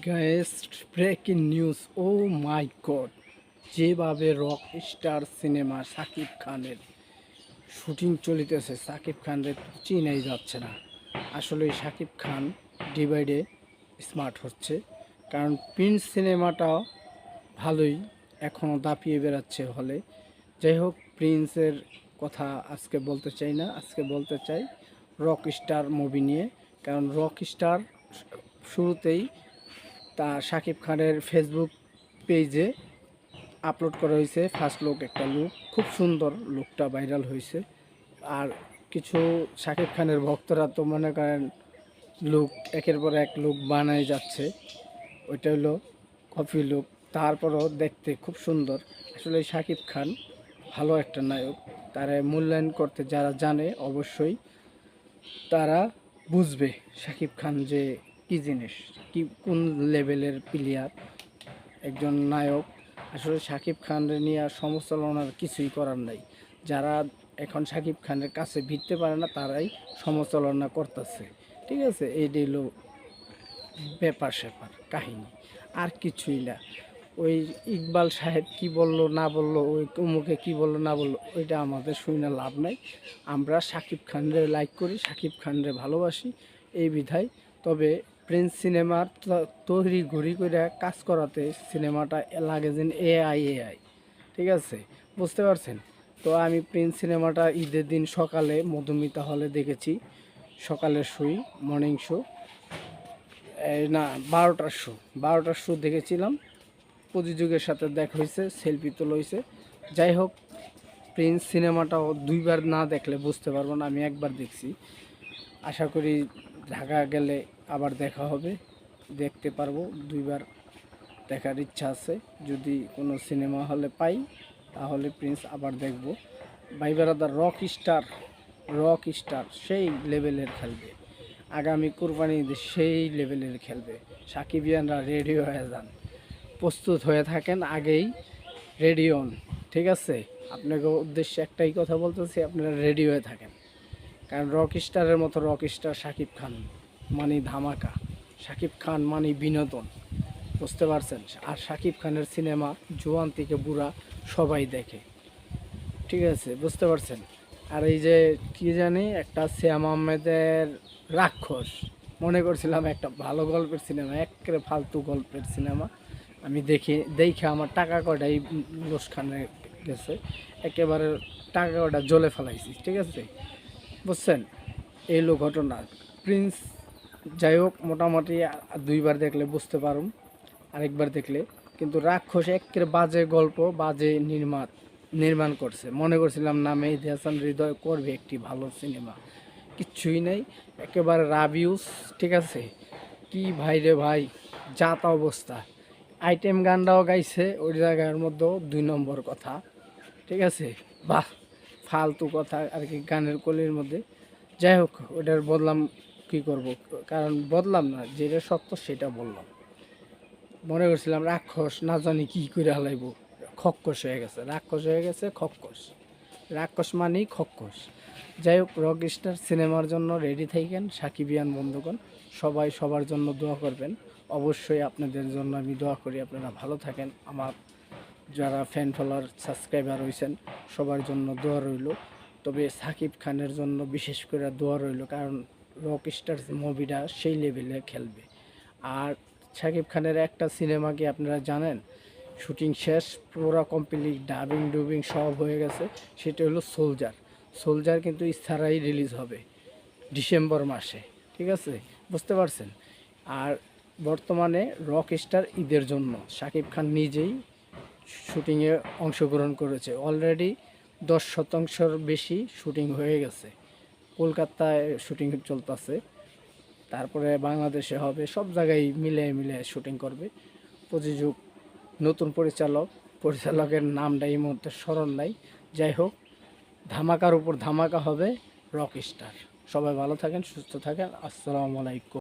Guys, breaking news! Oh my god! যেভাবে rock star সিনেমা সাকিব খানের শুটিং চলিতেছে, সাকিব খানের চিনাই যাচ্ছে না। আসলে সাকিব খান ডিভাইডে স্মার্ট হচ্ছে, কারণ প্রিন্স সিনেমাটা ভালোই এখনও দাপিয়ে বেড়াচ্ছে হলে। যাই হোক, প্রিন্সের কথা আজকে বলতে চাই না, আজকে বলতে চাই রক স্টার মুভি নিয়ে। কারণ রক স্টার শুরুতেই তা শাকিব খানের ফেসবুক পেজে আপলোড করা হয়েছে ফার্স্ট লুক, একটা লুক খুব সুন্দর, লুকটা ভাইরাল হয়েছে। আর কিছু শাকিব খানের ভক্তরা তো মনে করেন লুক একের পর এক লুক বানায় যাচ্ছে, ওইটা হলো কপি লুক, তারপরও দেখতে খুব সুন্দর। আসলে শাকিব খান ভালো একটা নায়ক, তারা মূল্যায়ন করতে যারা জানে অবশ্যই তারা বুঝবে শাকিব খান যে কী জিনিস, কি কোন লেভেলের প্লেয়ার একজন নায়ক। আসলে শাকিব খানের নিয়ে সমালোচনার কিছুই করার নাই। যারা এখন শাকিব খানের কাছে ভিড়তে পারে না তারাই সমালোচনা করতেছে, ঠিক আছে? এইটাই হলো ব্যাপার স্যাপার কাহিনী, আর কিছুই না। ওই ইকবাল সাহেব কি বললো না বললো, ওই অমুকে কি বললো না বললো, ওইটা আমাদের শুনে লাভ নাই। আমরা শাকিব খানরে লাইক করি, শাকিব খানরে ভালোবাসি, এই বিধায়। তবে প্রিন্স সিনেমার তৈরি ঘড়ি করে কাজ করাতে সিনেমাটা লাগে যেন এআই, ঠিক আছে? বুঝতে পারছেন? তো আমি প্রিন্স সিনেমাটা ঈদের দিন সকালে মধুমিতা হলে দেখেছি, সকালের শুই মর্নিং শো, না 12টার শো দেখেছিলাম। প্রতিযোগের সাথে দেখা হয়েছে, সেলফি তোলা হয়েছে। যাই হোক, প্রিন্স সিনেমাটাও দুইবার না দেখলে বুঝতে পারবো না, আমি একবার দেখছি। আশা করি ঢাকা গেলে আবার দেখা হবে, দেখতে পারবো। দুইবার দেখার ইচ্ছা আছে, যদি কোনো সিনেমা হলে পাই তাহলে প্রিন্স আবার দেখব। ভাই ব্রাদার, রক স্টার সেই লেভেলের খেলবে, আগামী কুরবানি ঈদে সেই লেভেলের খেলবে। সাকিবিয়ানরা রেডি হয়ে যান, প্রস্তুত হয়ে থাকেন, আগেই রেডি হন, ঠিক আছে? আপনাকে উদ্দেশ্যে একটাই কথা বলতেছি, আপনারা রেডি হয়ে থাকেন। কারণ রক স্টারের মতো রক স্টার শাকিব খান মানে ধামাকা, শাকিব খান মানে বিনোদন, বুঝতে পারছেন? আর শাকিব খানের সিনেমা জোয়ান থেকে বুড়া সবাই দেখে, ঠিক আছে? বুঝতে পারছেন? আর এই যে কি জানি একটা শ্যাম আহমেদের রাক্ষস, মনে করছিলাম একটা ভালো গল্পের সিনেমা, একেবারে ফালতু গল্পের সিনেমা। আমি দেখে আমার টাকা কয়টাই লোসখানে গেছে, একেবারে টাকা কয়টা জ্বলে ফেলাইছি, ঠিক আছে? বুঝছেন? এই হলো ঘটনা। প্রিন্স যাই হোক, মোটামুটি দুইবার দেখলে বুঝতে পারুম, আরেকবার দেখলে। কিন্তু রাক্ষস একের বাজে গল্প, বাজে নির্মাণ করছে। মনে করছিলাম না মেহেদী হাসান হৃদয় করবে একটি ভালো সিনেমা, কিচ্ছুই নেই, একেবারে রাবিউস, ঠিক আছে? কি ভাই রে ভাই, যা তা অবস্থা। আইটেম গানটাও গাইছে ওই জায়গার মধ্যেও 2 নম্বর কথা, ঠিক আছে? বাহ, ফালতু কথা আর কি গানের কলির মধ্যে। যাই হোক, ওটার বদলাম কি করব, কারণ বদলাম না, যেটা সত্য সেটা বললাম। মনে করছিলাম রাক্ষস না জানি কি করে হালাইব, খক্কস হয়ে গেছে, রাক্ষস হয়ে গেছে খক্কস, রাক্ষস মানেই খক্কস। যাই হোক, রক স্টার সিনেমার জন্য রেডি থাকেন সাকিবিয়ান বন্ধুগণ, সবাই সবার জন্য দোয়া করবেন। অবশ্যই আপনাদের জন্য আমি দোয়া করি, আপনারা ভালো থাকেন। আমার যারা ফ্যান ফলোয়ার সাবস্ক্রাইবার হয়েছেন সবার জন্য দোয়া রইল। তবে সাকিব খানের জন্য বিশেষ করে দোয়া রইল, কারণ রক স্টার মুভিটা সেই লেভেলে খেলবে। আর সাকিব খানের একটা সিনেমা কি আপনারা জানেন, শুটিং শেষ, পুরো কমপ্লিট, ডাবিং ডুবিং সব হয়ে গেছে, সেটা হলো সোলজার কিন্তু ইস্তারাই রিলিজ হবে ডিসেম্বর মাসে, ঠিক আছে? বুঝতে পারছেন? আর বর্তমানে রক স্টার ঈদের জন্য সাকিব খান নিজেই শুটিংয়ে অংশগ্রহণ করেছে, অলরেডি 10%-র বেশি শুটিং হয়ে গেছে। কলকাতায় শুটিং চলতেছে, তারপরে বাংলাদেশে হবে, সব জায়গায় মিলে শুটিং করবে। প্রযোজক নতুন পরিচালকের নামটা এই মুহূর্তে স্মরণ নাই। যাই হোক, ধামাকার উপর ধামাকা হবে রক স্টার। সবাই ভালো থাকেন, সুস্থ থাকেন, আসসালামু আলাইকুম।